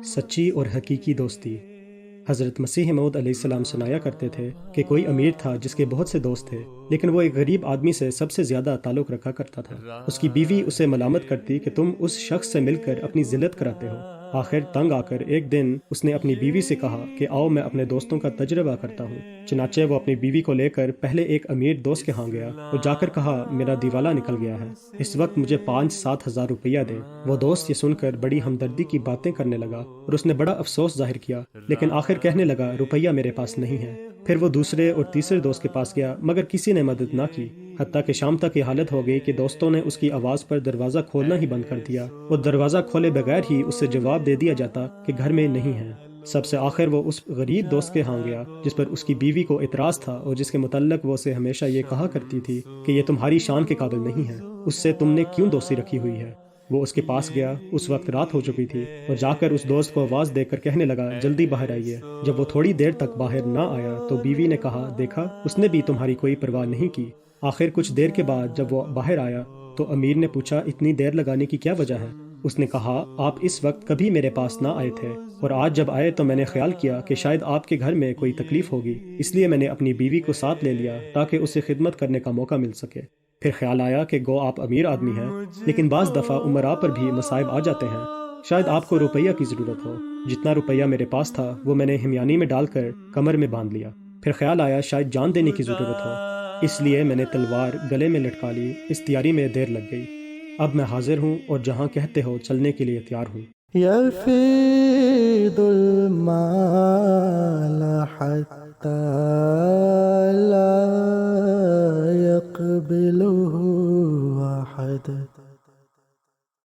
سچی اور حقیقی دوستی۔ حضرت مسیح موعود علیہ السلام سنایا کرتے تھے کہ کوئی امیر تھا جس کے بہت سے دوست تھے، لیکن وہ ایک غریب آدمی سے سب سے زیادہ تعلق رکھا کرتا تھا۔ اس کی بیوی اسے ملامت کرتی کہ تم اس شخص سے مل کر اپنی ذلت کراتے ہو۔ آخر تنگ آ کر ایک دن اس نے اپنی بیوی سے کہا کہ آؤ میں اپنے دوستوں کا تجربہ کرتا ہوں۔ چنانچہ وہ اپنی بیوی کو لے کر پہلے ایک امیر دوست کے ہاں گیا اور جا کر کہا میرا دیوالا نکل گیا ہے، اس وقت مجھے 5-7 ہزار روپیہ دیں۔ وہ دوست یہ سن کر بڑی ہمدردی کی باتیں کرنے لگا اور اس نے بڑا افسوس ظاہر کیا، لیکن آخر کہنے لگا روپیہ میرے پاس نہیں ہے۔ پھر وہ دوسرے اور تیسرے دوست کے پاس گیا مگر کسی نے مدد نہ کی، حتیٰ کہ شام تک یہ حالت ہو گئی کہ دوستوں نے اس کی آواز پر دروازہ کھولنا ہی بند کر دیا اور دروازہ کھولے بغیر ہی اس سے جواب دے دیا جاتا کہ گھر میں نہیں ہے۔ سب سے آخر وہ اس غریب دوست کے ہاں گیا جس پر اس کی بیوی کو اعتراض تھا اور جس کے متعلق وہ اسے ہمیشہ یہ کہا کرتی تھی کہ یہ تمہاری شان کے قابل نہیں ہے، اس سے تم نے کیوں دوستی رکھی ہوئی ہے۔ وہ اس کے پاس گیا، اس وقت رات ہو چکی تھی، اور جا کر اس دوست کو آواز دے کر کہنے لگا جلدی باہر آئیے۔ جب وہ تھوڑی دیر تک باہر نہ آیا تو بیوی نے کہا دیکھا اس نے بھی تمہاری کوئی پرواہ نہیں کی۔ آخر کچھ دیر کے بعد جب وہ باہر آیا تو امیر نے پوچھا اتنی دیر لگانے کی کیا وجہ ہے؟ اس نے کہا آپ اس وقت کبھی میرے پاس نہ آئے تھے، اور آج جب آئے تو میں نے خیال کیا کہ شاید آپ کے گھر میں کوئی تکلیف ہوگی، اس لیے میں نے اپنی بیوی کو ساتھ لے لیا تاکہ اسے خدمت کرنے کا موقع مل سکے۔ پھر خیال آیا کہ گو آپ امیر آدمی ہیں، لیکن بعض دفعہ امراء پر بھی مصائب آ جاتے ہیں، شاید آپ کو روپیہ کی ضرورت ہو۔ جتنا روپیہ میرے پاس تھا وہ میں نے ہمیانی میں ڈال کر کمر میں باندھ لیا۔ پھر خیال آیا شاید جان دینے کی ضرورت ہو، اس لیے میں نے تلوار گلے میں لٹکا لی۔ اس تیاری میں دیر لگ گئی، اب میں حاضر ہوں اور جہاں کہتے ہو چلنے کے لیے تیار ہوں۔ يفيض المال حتى